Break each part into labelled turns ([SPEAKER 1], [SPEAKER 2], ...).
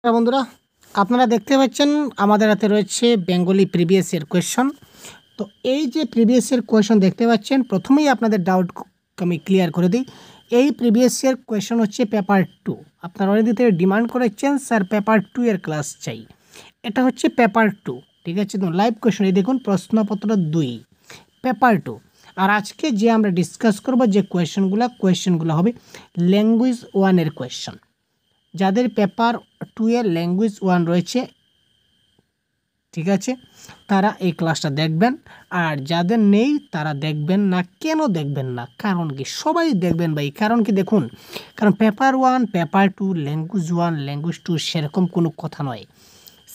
[SPEAKER 1] নমস্কার বন্ধুরা, আপনারা দেখতে পাচ্ছেন আমাদের হাতে রয়েছে বেঙ্গলি প্রিভিয়াস ইয়ার কোয়েশ্চন। তো এই যে প্রিভিয়াস ইয়ার কোয়েশ্চন দেখতে পাচ্ছেন, প্রথমেই আপনাদের ডাউট আমি ক্লিয়ার করে দিই। এই প্রিভিয়াস ইয়ার কোয়েশ্চন হচ্ছে পেপার 2। আপনারা অনেক দিন থেকে ডিমান্ড করেছেন স্যার পেপার 2 এর ক্লাস চাই। এটা হচ্ছে পেপার 2, ঠিক আছে। তো লাইভ কোয়েশ্চন এই দেখুন, প্রশ্নপত্র 2 পেপার 2। আর আজকে যে আমরা ডিসকাস করব যে কোয়েশ্চনগুলো হবে ল্যাঙ্গুয়েজ 1 এর কোয়েশ্চন। যাদের পেপার 2 এর ল্যাঙ্গুয়েজ 1 রয়েছে, ঠিক আছে, তারা এই ক্লাসটা দেখবেন। আর যাদের নেই তারা দেখবেন না। কেন দেখবেন না? কারণ কি? সবাই দেখবেন ভাই। কারণ কি? দেখুন, কারণ পেপার 1, পেপার 2, ল্যাঙ্গুয়েজ 1, ল্যাঙ্গুয়েজ 2 সেরকম কোনো কথা নয়।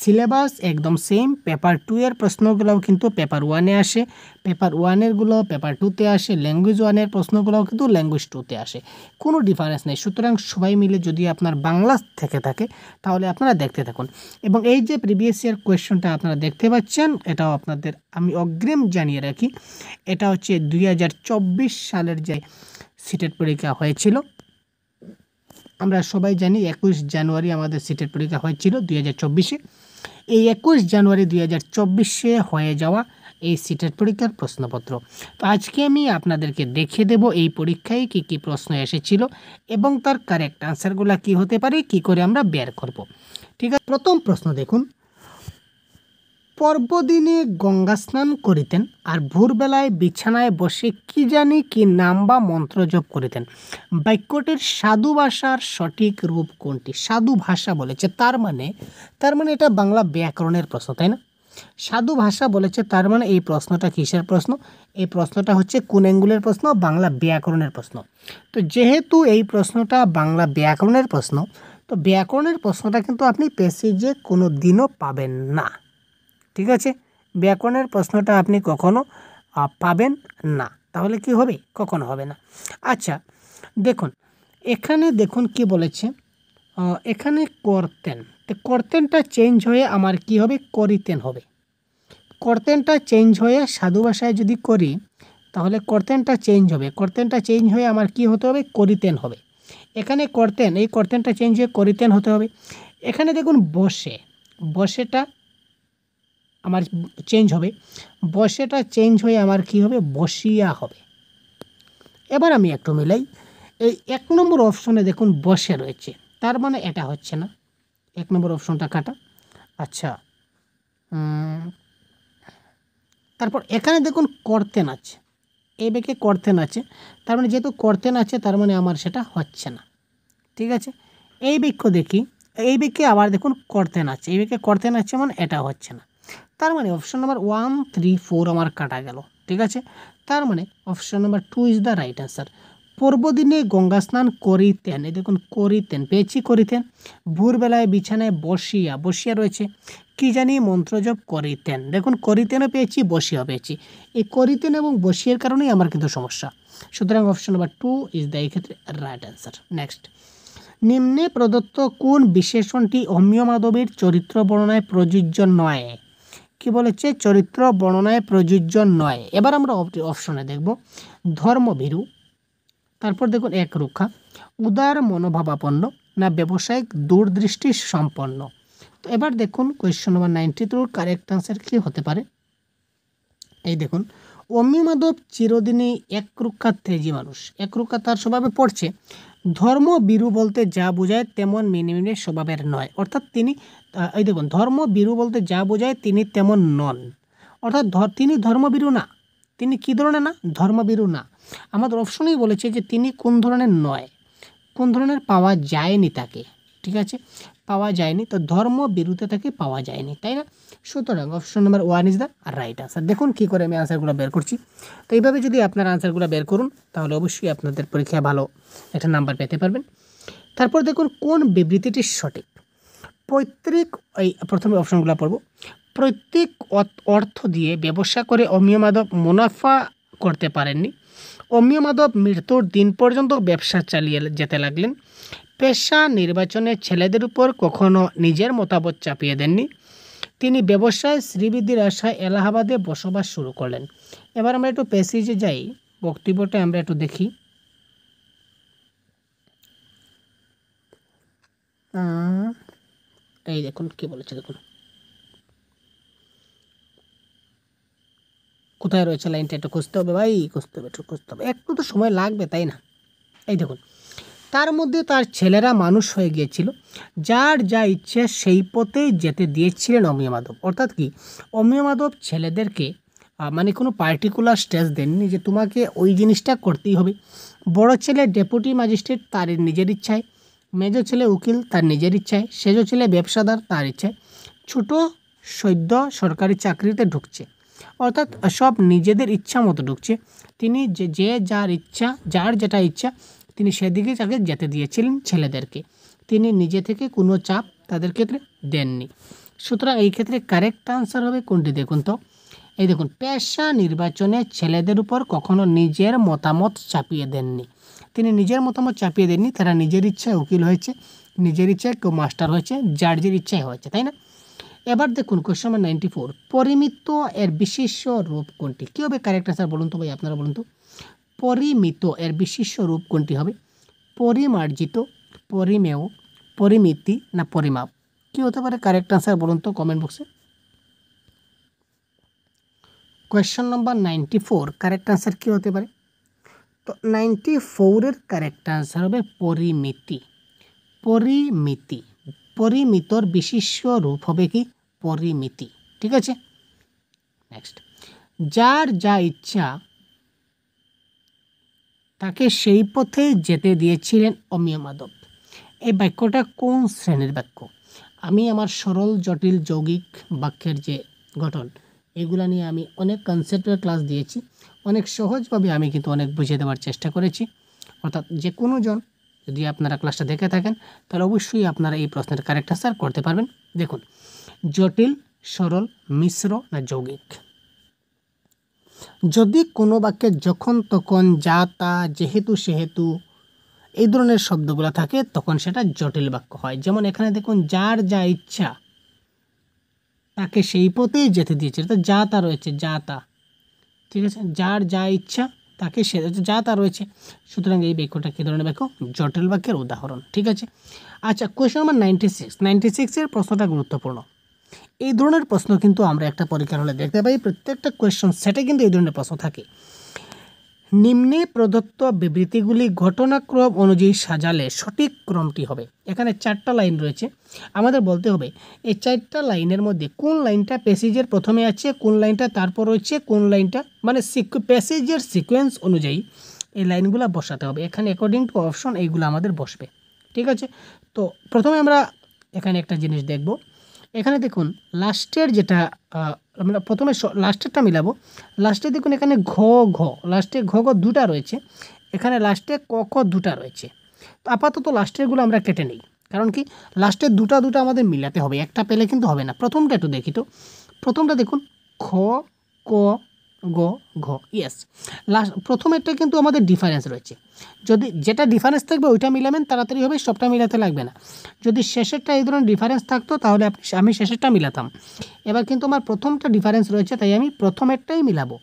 [SPEAKER 1] সিলেবাস একদম সেম। পেপার 2 এর প্রশ্নগুলোও কিন্তু পেপার 1-এ আসে, পেপার 1-এরগুলো পেপার 2-তে আসে, ল্যাঙ্গুয়েজ 1-এর প্রশ্নগুলোও কিন্তু ল্যাঙ্গুয়েজ 2-তে আসে। কোনো ডিফারেন্স নেই। সুতরাং সবাই মিলে যদি আপনার বাংলা থেকে থাকে তাহলে আপনারা দেখতে থাকুন। এবং এই যে প্রিভিয়াস ইয়ার কোয়েশ্চনটা আপনারা দেখতে পাচ্ছেন, এটাও আপনাদের আমি অগ্রিম জানিয়ে রাখি, এটা হচ্ছে 2024 সালের যে সিটেট পরীক্ষা হয়েছিল। আমরা সবাই জানি 21 জানুয়ারি আমাদের সিটেট পরীক্ষা হয়েছিল 2024-এ। এই 21 জানুয়ারি 2024-এ হয়ে যাওয়া এই সিটেট পরীক্ষার প্রশ্নপত্র। তো আজকে আমি আপনাদেরকে দেখিয়ে দেব এই পরীক্ষায় কী কী প্রশ্ন এসেছিল এবং তার কারেক্ট আনসারগুলো কী হতে পারে, কী করে আমরা বের করব। ঠিক আছে, প্রথম প্রশ্ন দেখুন। পর্বদিনে গঙ্গা স্নান করিতেন আর ভোরবেলায় বিছানায় বসে কি জানি কি নাম বা মন্ত্র জপ করিতেন। বাক্যটির সাধু ভাষার সঠিক রূপ কোনটি? সাধু ভাষা বলেছে, তার মানে এটা বাংলা ব্যাকরণের প্রশ্ন, তাই না? সাধু ভাষা বলেছে, তার মানে এই প্রশ্নটা কিসের প্রশ্ন? এই প্রশ্নটা হচ্ছে কোন অ্যাঙ্গুলের প্রশ্ন? বাংলা ব্যাকরণের প্রশ্ন। তো যেহেতু এই প্রশ্নটা বাংলা ব্যাকরণের প্রশ্ন, তো ব্যাকরণের প্রশ্নটা কিন্তু আপনি প্যাসেজে কোনো দিনও পাবেন না, ঠিক আছে। ব্যাকরণের প্রশ্নটা আপনি কখনো পাবেন না। তাহলে কি হবে? কখনো হবে না। আচ্ছা দেখুন, এখানে দেখুন কি বলেছে, এখানে করতেন, তো করতেনটা চেঞ্জ হয়ে আমার কি হবে? করিতেন হবে। করতেনটা চেঞ্জ হয়ে সাধু ভাষায় যদি করি তাহলে করতেনটা চেঞ্জ হবে। করতেনটা চেঞ্জ হয়ে আমার কি হতে হবে? করিতেন হবে। এখানে করতেন, এই করতেনটা চেঞ্জ হয়ে করিতেন হতে হবে। এখানে দেখুন বসে, বসেটা আমার চেঞ্জ হবে। বসেটা চেঞ্জ হয়ে আমার কি হবে? বসিয়া হবে। এবার আমি একটু মিলাই। এই 1 নম্বর অপশনে দেখুন বসে রয়েছে, তার মানে এটা হচ্ছে না। 1 নম্বর অপশনটা কাটা। আচ্ছা, তারপর এখানে দেখুন করতেন আছে, এই বেঁকে করতেন আছে, তার মানে যেহেতু করতেন আছে তার মানে আমার সেটা হচ্ছে না, ঠিক আছে। এই বাক্য দেখি, এই বাক্যে আবার দেখুন করতেন আছে, এই বাক্যে করতেন আছে মানে এটা হচ্ছে না। তার মানে অপশন নাম্বার 1, 3, 4 আমার কাটা গেল, ঠিক আছে। তার মানে option number 2 is the right answer. পূর্বদিনে গঙ্গা স্নান করিতেন, এই দেখুন করিতেন পেয়েছি, করিতেন। ভোরবেলায় বিছানায় বসিয়া, বসিয়া রয়েছে, কি জানি মন্ত্রজপ করিতেন, দেখুন করিতেনও পেয়েছি, বসিয়া পেয়েছি। এই করিতেন এবং বসিয়ার কারণেই আমার কিন্তু সমস্যা। সুতরাং অপশন নাম্বার 2 ইজ দ্য এই ক্ষেত্রে রাইট অ্যান্সার। নেক্সট, নিম্নে প্রদত্ত কোন বিশেষণটি অমিয় মাধবের চরিত্র বর্ণনায় প্রযোজ্য নয়? কি বলেছে? চরিত্র বর্ণনায় প্রযোজ্য নয়। এবার আমরা অপশনে দেখব ধর্মভীরু, তারপর দেখুন একরুক্ষা, উদার মনোভাবাপন্ন, না ব্যবসায়িক দূরদৃষ্টি সম্পন্ন। তো এবার দেখুন কোয়েশ্চন নাম্বার 93 কারেক্ট আনসার কী হতে পারে। এই দেখুন, অমিয় মাধব চিরদিনই একরুক্ষা তেজি মানুষ। একরুক্ষা তার স্বভাবে পড়ছে। ধর্মবীরু বলতে যা বোঝায় তেমন মিনিমিনে স্বভাবের নয়, অর্থাৎ তিনি এই দেখুন ধর্মবীরু বলতে যা বোঝায় তিনি তেমন নন, অর্থাৎ তিনি ধর্মবীরু না। তিনি কী ধরনের না? ধর্মবীরু না। আমাদের অপশনেই বলেছে যে তিনি কোন ধরনের নয়, কোন ধরনের পাওয়া যায়নি তাকে, ঠিক আছে, পাওয়া যায়নি। তো ধর্মবীরুতে তাকে পাওয়া যায়নি, তাই না? সুতরাং option number 1 is the right answer. দেখুন কী করে আমি আনসারগুলো বের করছি। তো এইভাবে যদি আপনারা আনসারগুলো বের করুন তাহলে অবশ্যই আপনাদের পরীক্ষায় ভালো একটা নাম্বার পেতে পারবেন। তারপর দেখুন কোন বিবৃতিটি সঠিক। পৈতৃক, এই প্রথমে অপশনগুলো পড়ব। পৈতৃক অর্থ দিয়ে ব্যবসা করে অমিয় মাধব মুনাফা করতে পারেননি। অমিয় মাধব মৃত্যুর দিন পর্যন্ত ব্যবসা চালিয়ে যেতে লাগলেন। পেশা নির্বাচনে ছেলেদের উপর কখনো নিজের মতামত চাপিয়ে দেননি। তিনি ব্যবসায় শ্রীবৃদ্ধির আশায় এলাহাবাদে বসবাস শুরু করলেন। এবার আমরা একটু প্যাসেজে যাই, বক্তব্যটা আমরা একটু দেখি। এই দেখুন কি বলেছে, দেখুন কোথায় রয়েছে লাইনটা, একটু খুঁজতে হবে ভাই, খুঁজতে হবে, একটু খুঁজতে হবে, একটু তো সময় লাগবে তাই না। এই দেখুন, তার মধ্যে তার ছেলেরা মানুষ হয়ে গিয়েছিল, যার যা ইচ্ছে সেই পথেই যেতে দিয়েছিলেন অমিয় মাধব। অর্থাৎ কি, অমিয় মাধব ছেলেদেরকে মানে কোনো পার্টিকুলার স্টেজ দেননি যে তোমাকে ওই জিনিসটা করতেই হবে। বড় ছেলে ডেপুটি ম্যাজিস্ট্রেট তার নিজের ইচ্ছায়, মেজো ছেলে উকিল তার নিজের ইচ্ছায়, সেজো ছেলে ব্যবসাদার তার ইচ্ছায়, ছোটো সদ্য সরকারি চাকরিতে ঢুকছে, অর্থাৎ সব নিজেদের ইচ্ছা মতো ঢুকছে। তিনি যে যার ইচ্ছা, যার যেটা ইচ্ছা তিনি সেদিকে তাকে যেতে দিয়েছিলেন ছেলেদেরকে, তিনি নিজে থেকে কোনো চাপ তাদের ক্ষেত্রে দেননি। সুতরাং এই ক্ষেত্রে কারেক্ট আনসার হবে কোনটি, দেখুন তো, এই দেখুন, পেশা নির্বাচনে ছেলেদের উপর কখনো নিজের মতামত চাপিয়ে দেননি। তিনি নিজের মতামত চাপিয়ে দেননি, তারা নিজের ইচ্ছায় উকিল হয়েছে, নিজের ইচ্ছায় কেউ মাস্টার হয়েছে, যার যার ইচ্ছায় হয়েছে, তাই না। এবার দেখুন কোয়েশ্চন নাম্বার 94, পরিমিত এর বিশিষ্ট রূপ কোনটি? কী হবে কারেক্ট আনসার বলুন তো ভাই, আপনারা বলুন তো। পরিমিত এর বিশিষ্ট রূপ কোনটি হবে? পরিমার্জিত, পরিমেয়, পরিমিতি না পরিমাপ? কী হতে পারে কারেক্ট আনসার বলুন তো কমেন্ট বক্সে। কোয়েশ্চন নম্বর 94 কারেক্ট আনসার কী হতে পারে? তো 94-এর কারেক্ট আনসার হবে পরিমিতি। পরিমিতি, পরিমিতর বিশিষ্ট রূপ হবে কি? পরিমিতি। ঠিক আছে, নেক্সট, যার যা ইচ্ছা তাকে সেই পথে যেতে দিয়েছিলেন অমিয় মাধব। এই বাক্যটা কোন শ্রেণীর বাক্য? আমি আমার সরল জটিল যৌগিক বাক্যের যে গঠন, এগুলা নিয়ে আমি অনেক কনসেপ্টের ক্লাস দিয়েছি, অনেক সহজভাবে আমি কিন্তু অনেক বুঝিয়ে দেওয়ার চেষ্টা করেছি। অর্থাৎ যে কোনো জন যদি আপনারা ক্লাসটা দেখে থাকেন তাহলে অবশ্যই আপনারা এই প্রশ্নের কারেক্ট আনসার করতে পারবেন। দেখুন, জটিল, সরল, মিশ্র না যৌগিক? যদি কোনো বাক্যে যখন তখন, যা তা, যেহেতু সেহেতু এই ধরনের শব্দগুলো থাকে তখন সেটা জটিল বাক্য হয়। যেমন এখানে দেখুন, যার যা ইচ্ছা তাকে সেই পথেই যেতে দিয়েছে, এটা যা তা রয়েছে, যা তা, ঠিক আছে, যার যা ইচ্ছা তাকে সে, যা তা রয়েছে। সুতরাং এই বাক্যটা কী ধরনের বাক্য? জটিল বাক্যের উদাহরণ। ঠিক আছে, আচ্ছা, কোয়েশ্চন নাম্বার 96-এর প্রশ্নটা গুরুত্বপূর্ণ। এই ধরনের প্রশ্ন কিন্তু আমরা একটা পরীক্ষার হলে দেখতে পাই, প্রত্যেকটা কোয়েশ্চন সেটে কিন্তু এই ধরনের প্রশ্ন থাকে। নিম্নে প্রদত্ত বিবৃতিগুলি ঘটনাক্রম অনুযায়ী সাজালে সঠিক ক্রমটি হবে। এখানে 4টা লাইন রয়েছে, আমাদের বলতে হবে এই 4টা লাইনের মধ্যে কোন লাইনটা প্যাসেজের প্রথমে আছে, কোন লাইনটা তারপর রয়েছে, কোন লাইনটা মানে প্যাসেজের সিকোয়েন্স অনুযায়ী এই লাইনগুলো বসাতে হবে। এখানে অ্যাকর্ডিং টু অপশন এইগুলো আমাদের বসবে। ঠিক আছে, তো প্রথমে আমরা এখানে একটা জিনিস দেখব। এখানে দেখুন লাস্টের যেটা আমরা প্রথমে লাস্টেরটা মিলাবো। লাস্টে দেখুন এখানে ঘ ঘ, লাস্টে ঘ ঘ দুটা রয়েছে, এখানে লাস্টে ক ক দুটা রয়েছে। তো আপাতত লাস্টেরগুলো আমরা কেটে নিই, কারণ কি লাস্টের দুটা আমাদের মিলাতে হবে, একটা পেলে কিন্তু হবে না। প্রথমটা একটু দেখি তো, প্রথমটা দেখুন খ ক গ ঘ, ইয়েস, প্রথমেরটা কিন্তু আমাদের ডিফারেন্স রয়েছে। যদি যেটা ডিফারেন্স থাকবে ওইটা মিলাবেন, তাড়াতাড়ি হবে, সবটা মিলাতে লাগবে না। যদি শেষেরটা এই ধরনের ডিফারেন্স থাকতো তাহলে আমি শেষেরটা মিলাতাম। এবার কিন্তু আমার প্রথমটা ডিফারেন্স রয়েছে, তাই আমি প্রথমেরটাই মিলাবো।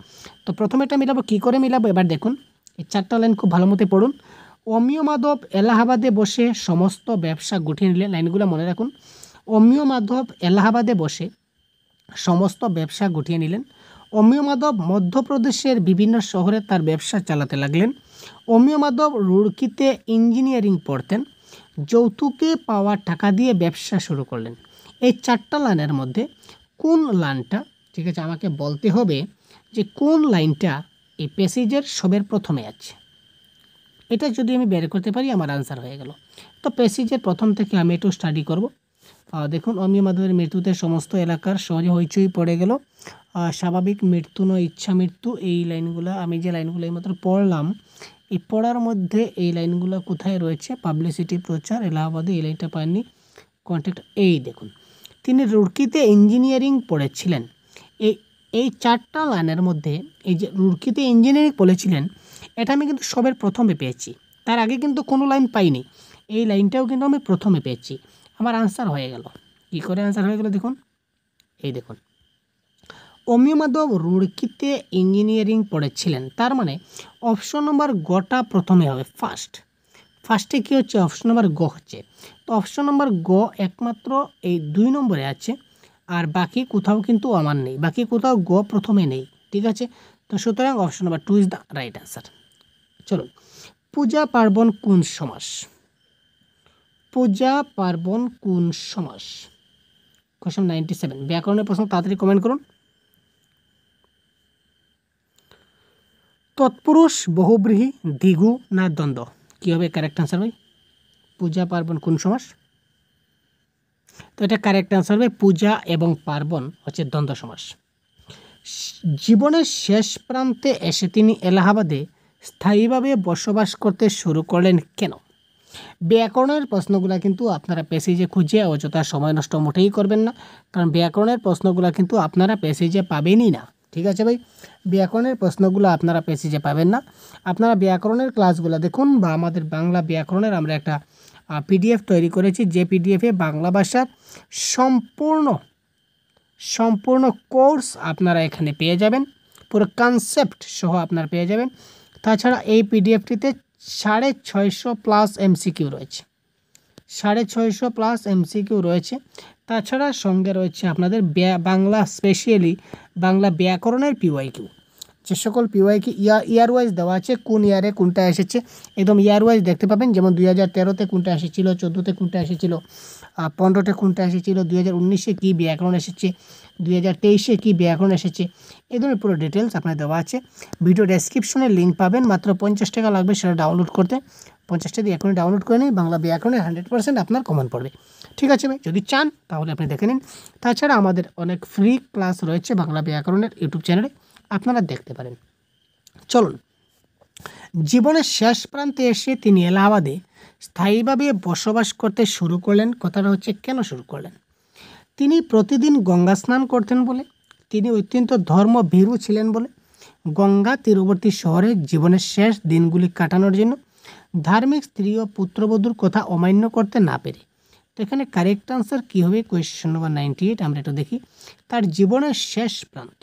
[SPEAKER 1] তো প্রথমেরটা মিলাবো, কী করে মিলাবো এবার দেখুন, এই 4টা লাইন খুব ভালো মতো পড়ুন। অমিয় মাধব এলাহাবাদে বসে সমস্ত ব্যবসা গুটিয়ে নিলেন, লাইনগুলো মনে রাখুন। অমিয় মাধব এলাহাবাদে বসে সমস্ত ব্যবসা গুটিয়ে নিলেন। অমিয় মাধব মধ্যপ্রদেশের বিভিন্ন শহরে তার ব্যবসা চালাতে লাগলেন। অমিয় মাধব রুড়কিতে ইঞ্জিনিয়ারিং পড়তেন। যৌতুকে পাওয়া টাকা দিয়ে ব্যবসা শুরু করলেন। এই 4টা লাইনের মধ্যে কোন লাইনটা, ঠিক আছে, আমাকে বলতে হবে যে কোন লাইনটা এই প্যাসেজের সবের প্রথমে আছে। এটা যদি আমি বের করতে পারি আমার আনসার হয়ে গেল। তো প্যাসেজের প্রথম থেকে আমি একটু স্টাডি করব। দেখুন, অমিয় মাধবের মৃত্যুতে সমস্ত এলাকার সহজে হইচই পড়ে গেল। স্বাভাবিক মৃত্যু নয় ইচ্ছা মৃত্যু, এই লাইনগুলো আমি যে লাইনগুলো এইমাত্র পড়লাম, এই পড়ার মধ্যে এই লাইনগুলো কোথায় রয়েছে? পাবলিসিটি, প্রচার, এলাহাবাদে, এই লাইনটা পাননি। কন্ট্যাক্ট, এই দেখুন, তিনি রুড়কিতে ইঞ্জিনিয়ারিং পড়েছিলেন। এই 4টা লাইনের মধ্যে এই যে রুড়কিতে ইঞ্জিনিয়ারিং পড়েছিলেন, এটা আমি কিন্তু সবের প্রথমে পেয়েছি, তার আগে কিন্তু কোনো লাইন পাইনি। এই লাইনটাও কিন্তু আমি প্রথমে পেয়েছি, আমার আনসার হয়ে গেল। কী করে আনসার হয়ে গেল দেখুন, এই দেখুন, অমিয় মাধব রুড়কিতে ইঞ্জিনিয়ারিং পড়েছিলেন, তার মানে অপশন নম্বর গটা প্রথমে হবে, ফার্স্টে কী হচ্ছে, অপশন নাম্বার গ হচ্ছে। তো অপশন নাম্বার গ একমাত্র এই 2 নম্বরে আছে, আর বাকি কোথাও কিন্তু আমার নেই, বাকি কোথাও গ প্রথমে নেই। ঠিক আছে, তো সুতরাং option number 2 is the right answer. চলুন, পূজা পার্বণ কোন সমাস? পূজা পার্বণ কোন সমাস? কোশ্চেন 97, ব্যাকরণের প্রশ্ন, তাড়াতাড়ি কমেন্ট করুন। তৎপুরুষ, বহুব্রীহি, দ্বিগু না দ্বন্দ্ব, কী হবে কারেক্ট আনসার ভাই? পূজা পার্বণ কোন সমাস? তো এটা কারেক্ট আনসার হবে পূজা এবং পার্বণ হচ্ছে দ্বন্দ্ব সমাস। জীবনের শেষ প্রান্তে এসে তিনি এলাহাবাদে স্থায়ীভাবে বসবাস করতে শুরু করলেন কেন? ব্যাকরণের প্রশ্নগুলো কিন্তু আপনারা প্যাসেজে খুঁজে অযথা সময় নষ্ট মোটেই করবেন না, কারণ ব্যাকরণের প্রশ্নগুলো কিন্তু আপনারা প্যাসেজে পাবেনই না। ঠিক আছে ভাই, ব্যাকরণের প্রশ্নগুলো আপনারা প্যাসেজে পাবেন না। আপনারা ব্যাকরণের ক্লাসগুলো দেখুন, বা আমাদের বাংলা ব্যাকরণের আমরা একটা পিডিএফ তৈরি করেছি, যে পিডিএফে বাংলা ভাষার সম্পূর্ণ কোর্স আপনারা এখানে পেয়ে যাবেন, পুরো কনসেপ্ট সহ আপনারা পেয়ে যাবেন। তাছাড়া এই পিডিএফটিতে 650 প্লাস এমসিকিউ রয়েছে, 650 প্লাস এমসিকিউ রয়েছে। তাছাড়া সঙ্গে রয়েছে আপনাদের বাংলা, স্পেশালি বাংলা ব্যাকরণের পিওয়াইকিউ, যে সকল পিওয়াইকিউ ইয়ার ওয়াইজ দেওয়া আছে, কোন ইয়ারে কোনটা এসেছে একদম ইয়ার ওয়াইজ দেখতে পাবেন। যেমন 2013-তে কোনটা এসেছিল, 14-তে কোনটা এসেছিল, 15-তে কোনটা এসেছিল, 2019-এ কী ব্যাকরণ এসেছে, 2023-এ কী ব্যাকরণ এসেছে, এই ধরনের পুরো ডিটেলস আপনার দেওয়া আছে। ভিডিও ডেসক্রিপশনে লিঙ্ক পাবেন, মাত্র 50 টাকা লাগবে সেটা ডাউনলোড করতে। 50 টাকা দিয়ে এখনই ডাউনলোড করে নিন, বাংলা ব্যাকরণে 100% আপনার কমন পড়বে। ঠিক আছে ভাই, যদি চান তাহলে আপনি দেখে নিন। তাছাড়া আমাদের অনেক ফ্রি ক্লাস রয়েছে বাংলা ব্যাকরণের ইউটিউব চ্যানেলে, আপনারা দেখতে পারেন। চলুন, জীবনের শেষ প্রান্তে এসে তিনি এলাহাবাদে স্থায়ীভাবে বসবাস করতে শুরু করলেন। কথাটা হচ্ছে কেন শুরু করলেন? তিনি প্রতিদিন গঙ্গা স্নান করতেন বলে, তিনি অত্যন্ত ধর্মভীরু ছিলেন বলে, গঙ্গা তীরবর্তী শহরে জীবনের শেষ দিনগুলি কাটানোর জন্য, ধার্মিক স্ত্রী ও পুত্রবধূর কথা অমান্য করতে না পেরে। তো এখানে কারেক্ট আনসার কী হবে? কোয়েশ্চেন নম্বর 98, আমরা একটু দেখি। তার জীবনের শেষ প্রান্ত,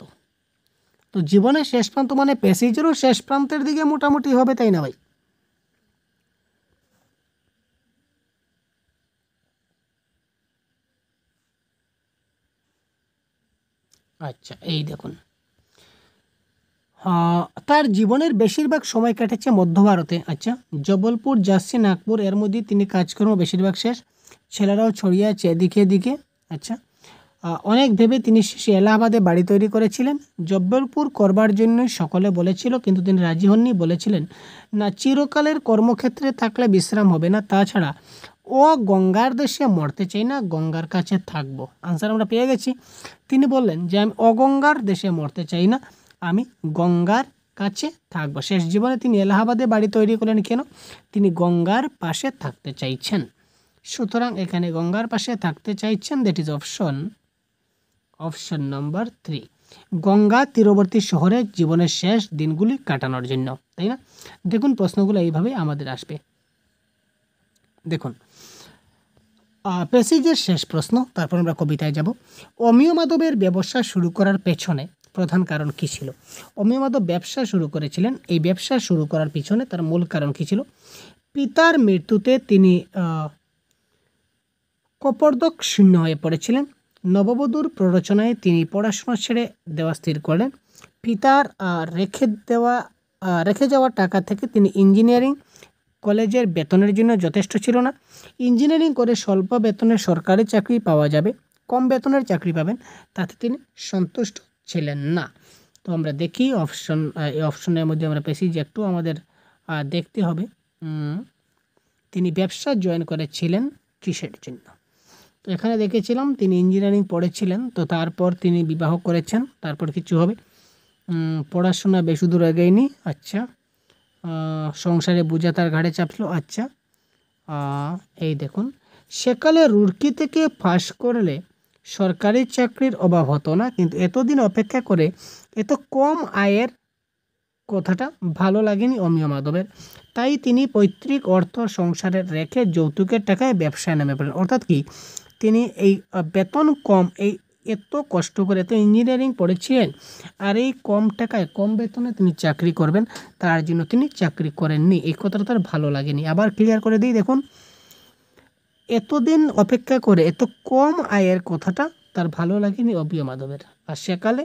[SPEAKER 1] তো জীবনের শেষ প্রান্ত মানে প্যাসেজেরও শেষ প্রান্তের দিকে মোটামুটি হবে, তাই না ভাই? আচ্ছা, এই দেখুন, তার জীবনের বেশিরভাগ সময় কাটেছে মধ্য ভারতে। আচ্ছা, জবলপুর, ঝাঁসি, নাগপুর, এর মধ্যে তিনি কাজকর্ম বেশিরভাগ শেষ, ছেলেরাও ছড়িয়ে আছে এদিকে এদিকে। আচ্ছা, অনেক ভেবে তিনি শেষে এলাহাবাদে বাড়ি তৈরি করেছিলেন। জব্বলপুর করবার জন্য সকলে বলেছিল, কিন্তু তিনি রাজি হননি, বলেছিলেন না, চিরকালের কর্মক্ষেত্রে থাকলে বিশ্রাম হবে না, তাছাড়া ও গঙ্গার দেশে মরতে চাই না, গঙ্গার কাছে থাকবো। আনসার আমরা পেয়ে গেছি। তিনি বললেন যে আমি অগঙ্গার দেশে মরতে চাই না, আমি গঙ্গার কাছে থাকবো। শেষ জীবনে তিনি এলাহাবাদে বাড়ি তৈরি করলেন কেন? তিনি গঙ্গার পাশে থাকতে চাইছেন। সুতরাং এখানে গঙ্গার পাশে থাকতে চাইছেন, that is option number 3, Ganga তীরবর্তী শহরে জীবনের শেষ দিনগুলি কাটানোর জন্য, তাই না? দেখুন, প্রশ্নগুলো এইভাবে আমাদের আসবে। দেখুন, প্যাসেজের শেষ প্রশ্ন, তারপর আমরা কবিতায় যাব। অমিয় মাধবের ব্যবসা শুরু করার পেছনে প্রধান কারণ কী ছিল? অমিয় মাধব ব্যবসা শুরু করেছিলেন, এই ব্যবসা শুরু করার পিছনে তার মূল কারণ কী ছিল? পিতার মৃত্যুতে তিনি কপর্দক শূন্য হয়ে পড়েছিলেন। নববধূর প্ররোচনায় তিনি পড়াশোনা ছেড়ে দেওয়া স্থির করলেন। পিতার রেখে যাওয়া টাকা থেকে তিনি ইঞ্জিনিয়ারিং কলেজের বেতনের জন্য যথেষ্ট ছিল না। ইঞ্জিনিয়ারিং করে স্বল্প বেতনে সরকারি চাকরি পাওয়া যাবে, কম বেতনের চাকরি পাবেন, তাতে তিনি সন্তুষ্ট ছিলেন না। তো আমরা দেখি এই অপশনের মধ্যে আমরা প্যাসেজ একটু আমাদের দেখতে হবে। তিনি ব্যবসা জয়েন করেছিলেন কিসের জন্য? তো এখানে দেখেছিলাম তিনি ইঞ্জিনিয়ারিং পড়েছিলেন, তো তারপর তিনি বিবাহ করেছেন, তারপর কিছু হবে। পড়াশোনা বেশি দূর এগোয়নি। আচ্ছা, সংসারে বোঝা তার ঘাড়ে চাপলো। আচ্ছা, এই দেখুন, সেকালে রুড়কি থেকে পাশ করলে সরকারি চাকরির অভাব হতো না, কিন্তু এতদিন অপেক্ষা করে এত কম আয়ের কথাটা ভালো লাগেনি অমিয় মাধবের। তাই তিনি পৈতৃক অর্থ সংসারে রেখে যৌতুকের টাকায় ব্যবসায় নেমে পড়েন। অর্থাৎ কি, তিনি এই বেতন কম, এই এত কষ্ট করে এত ইঞ্জিনিয়ারিং পড়েছিলেন, আর এই কম টাকায় কম বেতনে তিনি চাকরি করবেন, তার জন্য তিনি চাকরি করেননি। এই কথাটা তার ভালো লাগেনি। আবার ক্লিয়ার করে দিই, দেখুন এতদিন অপেক্ষা করে এত কম আয়ের কথাটা তার ভালো লাগেনি অভয় মাধবের। আর সেকালে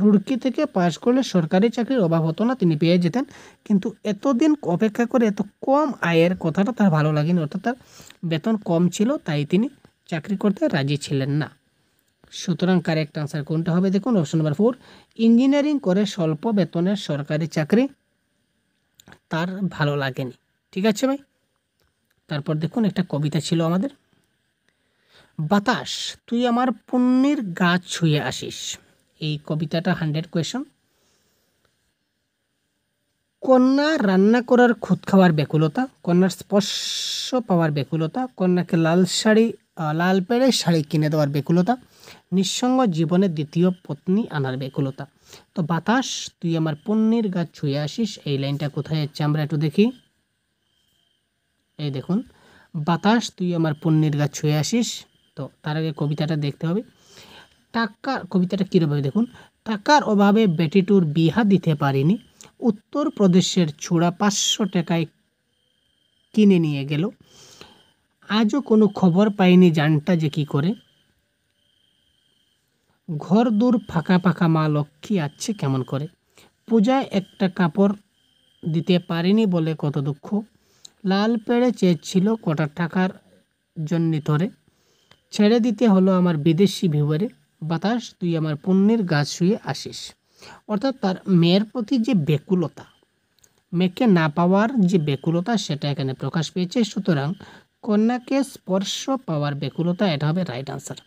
[SPEAKER 1] রুড়কি থেকে পাশ করলে সরকারি চাকরির অভাব হতো না, তিনি পেয়ে যেতেন। কিন্তু এতদিন অপেক্ষা করে এত কম আয়ের কথাটা তার ভালো লাগেনি, অর্থাৎ তার বেতন কম ছিল, তাই তিনি চাকরি করতে রাজি ছিলেন না। সুতরাং কারেক্ট আনসার কোনটা হবে? দেখুন অপশন নাম্বার 4, ইঞ্জিনিয়ারিং করে স্বল্প বেতনের সরকারি চাকরি তার ভালো লাগেনি। ঠিক আছে ভাই। তারপর দেখুন একটা কবিতা ছিল আমাদের, বাতাস তুই আমার পুণ্যের গাছ ছুঁয়ে আসিস। এই কবিতাটা 100 কোয়েশন। কন্যা রান্না করার খুদ খাওয়ার ব্যাকুলতা, কন্যার স্পর্শ পাওয়ার ব্যাকুলতা, কন্যাকে লাল পেড়ে শাড়ি কিনে দেওয়ার ব্যাকুলতা, নিঃসঙ্গ জীবনের দ্বিতীয় পত্নী আনার ব্যাকুলতা। তো বাতাস তুই আমার পুণ্যের গাছ ছুঁয়ে আসিস, এই লাইনটা কোথায় যাচ্ছে আমরা একটু দেখি। এই দেখুন, বাতাস তুই আমার পুণ্যের গাছ ছুঁয়ে আসিস। তো তার আগে কবিতাটা দেখতে হবে। কবিতাটা কীভাবে দেখুন, টাকার অভাবে বেটিটুর বিহা দিতে পারিনি, উত্তরপ্রদেশের ছোড়া 500 টাকায় কিনে নিয়ে গেল, আজও কোনো খবর পাইনি জানটা যে কি করে, ঘর দূর ফাঁকা ফাঁকা মা লক্ষ্মী আছে কেমন করে, পূজায় একটা কাপড় দিতে পারিনি বলে কত দুঃখ, লাল পেড়ে চেয়েছিল কটা টাকার জন্য ধরে, ছেড়ে দিতে হলো আমার বিদেশি ভিউয়ারে, বাতাস তুই আমার পুণ্যের গাছ শুয়ে আসিস। অর্থাৎ তার মেয়ের প্রতি যে ব্যাকুলতা, মেয়েকে না পাওয়ার যে ব্যাকুলতা, সেটা এখানে প্রকাশ পেয়েছে। সুতরাং কন্যাকে স্পর্শ পাওয়ার ব্যাকুলতা, এটা হবে রাইট আনসার।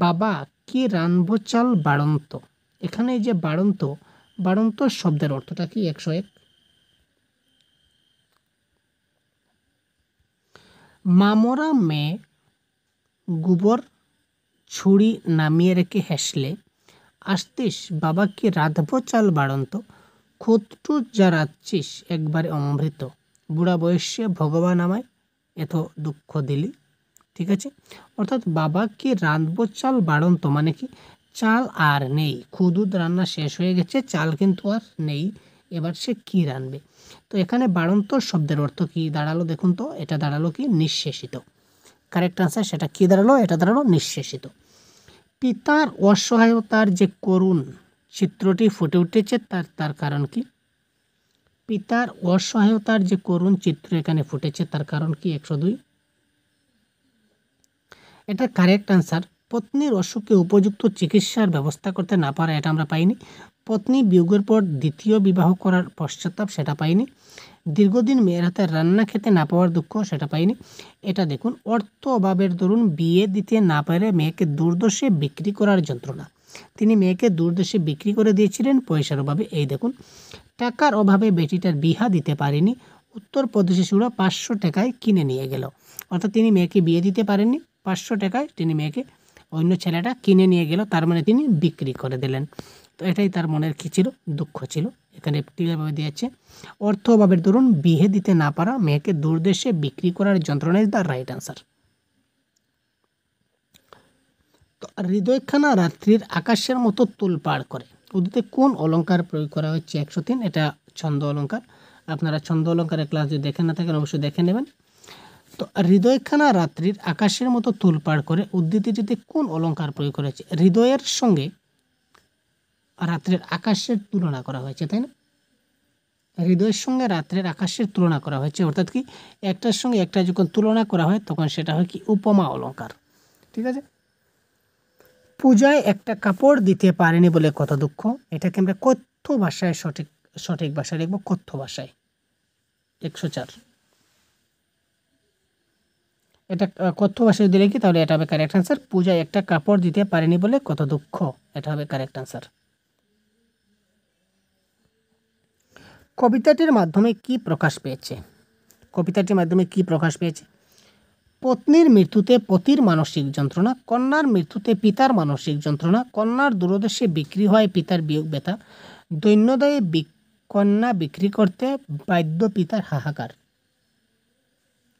[SPEAKER 1] বাবা কি রানবো চাল বাড়ন্ত, এখানে যে বাড়ন্ত শব্দের অর্থটা কি? 101। মামরা মেয়ে গোবর ছুরি নামিয়ে রেখে হেসলে, আসতিস বাবা কি রাঁধবো চাল বাড়ন্ত, খুদটু যা রাঁধছিস একবারে অমৃত, বুড়া বয়সে ভগবান আমায় এত দুঃখ দিলি। ঠিক আছে, অর্থাৎ বাবা কি রাঁধবো চাল বাড়ন্ত মানে কি, চাল আর নেই, খুদুদ রান্না শেষ হয়ে গেছে, চাল কিন্তু আর নেই, এবার সে কি রাঁধবে। তো এখানে বাড়ন্ত শব্দের অর্থ কি দাঁড়ালো দেখুন তো, এটা দাঁড়ালো কি নিঃশেষিত। কারেক্ট আনসার সেটা কি দাঁড়ালো? এটা দাঁড়ালো নিঃশেষিত। পিতার অসহায়তার যে করুণ চিত্রটি ফুটে উঠেছে, তার কারণ কি? পিতার অসহায়তার যে করুণ চিত্র এখানে ফুটেছে, তার কারণ কি? 102। এটা কারেক্ট আনসার। পত্নীর অসুখে উপযুক্ত চিকিৎসার ব্যবস্থা করতে না পারা, এটা আমরা পাইনি। পত্নী বিয়োগের পর দ্বিতীয় বিবাহ করার পশ্চাতাপ, সেটা পাইনি। দীর্ঘদিন মেয়ের হাতে রান্না খেতে না পাওয়ার দুঃখ, সেটা পাইনি। এটা দেখুন, অর্থ অভাবের দরুন বিয়ে দিতে না পারে মেয়েকে দূরদেশে বিক্রি করার যন্ত্রণা, তিনি মেয়েকে দূরদেশে বিক্রি করে দিয়েছিলেন পয়সার অভাবে। এই দেখুন, টাকার অভাবে বেটিটার বিহা দিতে পারেনি, উত্তরপ্রদেশে সুরা 500 টাকায় কিনে নিয়ে গেল। অর্থাৎ তিনি মেয়েকে বিয়ে দিতে পারেননি, 500 টাকায় তিনি মেয়েকে অন্য ছেলেটা কিনে নিয়ে গেল, তার মানে তিনি বিক্রি করে দিলেন। তো এটাই তার মনের কী ছিল? দুঃখ ছিল। এখানে ক্লিয়ারভাবে দিয়েছে, অর্থ অভাবের দরুন বিয়ে দিতে না পারা মেয়েকে দূরদেশে বিক্রি করার যন্ত্রণা ইজ দ্য রাইট আনসার। তো হৃদয়খানা রাত্রির আকাশের মতো তোলপাড় করে, উর্দুতে কোন অলঙ্কার প্রয়োগ করা হচ্ছে? 103। এটা ছন্দ অলঙ্কার। আপনারা ছন্দ অলঙ্কারের ক্লাস যদি দেখে না থাকেন অবশ্যই দেখে নেবেন। তো হৃদয়খানা রাত্রির আকাশের মতো তোলপাড় করে উদ্ধৃতিটিতে কোন অলঙ্কার প্রয়োগ করেছে? হৃদয়ের সঙ্গে রাত্রের আকাশের তুলনা করা হয়েছে, তাই না? হৃদয়ের সঙ্গে রাত্রের আকাশের তুলনা করা হয়েছে, অর্থাৎ কি একটার সঙ্গে একটা যখন তুলনা করা হয় তখন সেটা হয় কি উপমা অলঙ্কার। ঠিক আছে। পূজায় একটা কাপড় দিতে পারেনি বলে কত দুঃখ, এটাকে আমরা কথ্য ভাষায় সঠিক ভাষায় লিখব, কথ্য ভাষায়। 104। এটা কথ্য ভাষায় দিলে কি, তাহলে এটা হবে কারেক্ট আনসার। পূজায় একটা কাপড় দিতে পারেনি বলে কত দুঃখ, এটা হবে কারেক্ট আনসার। কবিতাটির মাধ্যমে কি প্রকাশ পেয়েছে? কবিতাটির মাধ্যমে কি প্রকাশ পেয়েছে? পত্নীর মৃত্যুতে পতির মানসিক যন্ত্রণা, কন্যার মৃত্যুতে পিতার মানসিক যন্ত্রণা, কন্যার দূরদেশে বিক্রি হয় পিতার বিয়োগ ব্যথা, দৈন্যদায়ে কন্যা বিক্রি করতে বাধ্য পিতার হাহাকার।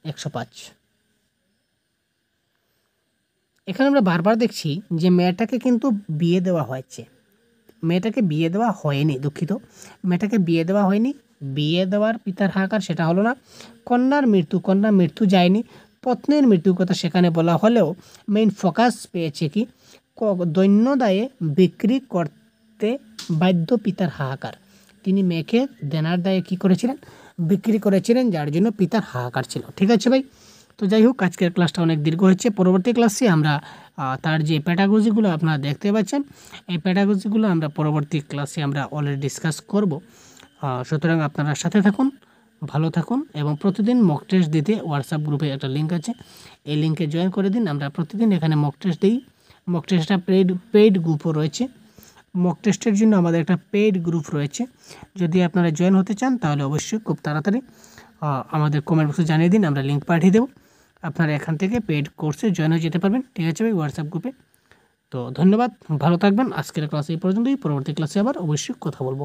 [SPEAKER 1] 105। এখানে আমরা বারবার দেখছি যে মেয়েটাকে কিন্তু বিয়ে দেওয়া হয়েছে, মেয়েটাকে বিয়ে দেওয়া হয়নি, দুঃখিত, মেয়েটাকে বিয়ে দেওয়া হয়নি। বিয়ে দেওয়ার পিতার হাহাকার সেটা হলো না। কন্যার মৃত্যু যায়নি। পত্নীর মৃত্যুর কথা সেখানে বলা হলেও মেইন ফোকাস পেয়েছে কি দৈন্যদায়ে বিক্রি করতে বাধ্য পিতার হাহাকার। তিনি মেয়েকে দেনার দায়ে কী করেছিলেন, বিক্রি করেছিলেন, যার জন্য পিতার হাহাকার ছিল। ঠিক আছে ভাই, তো যাই হোক আজকের ক্লাসটা অনেক দীর্ঘ হচ্ছে। পরবর্তী ক্লাসে আমরা তার যে প্যাডাগজিগুলো আপনারা দেখতে পাচ্ছেন, এই প্যাডাগজিগুলো আমরা পরবর্তী ক্লাসে আমরা অলরেডি ডিসকাস করব। সুতরাং আপনারা সাথে থাকুন, ভালো থাকুন এবং প্রতিদিন মক টেস্ট দিতে হোয়াটসঅ্যাপ গ্রুপে একটা লিঙ্ক আছে, এই লিঙ্কে জয়েন করে দিন। আমরা প্রতিদিন এখানে মক টেস্ট দিই। মক টেস্টটা পেইড গ্রুপও রয়েছে। মক টেস্টের জন্য আমাদের একটা পেইড গ্রুপ রয়েছে। যদি আপনারা জয়েন হতে চান তাহলে অবশ্যই খুব তাড়াতাড়ি আমাদের কমেন্ট বক্সে জানিয়ে দিন, আমরা লিঙ্ক পাঠিয়ে দেবো। আপনারা এখান থেকে পেইড কোর্সে জয়েন হয়ে যেতে পারবেন। ঠিক আছে ভাই, হোয়াটসঅ্যাপ গ্রুপে। তো ধন্যবাদ, ভালো থাকবেন। আজকের ক্লাস এই পর্যন্তই। পরবর্তী ক্লাসে আবার অবশ্যই কথা বলবো।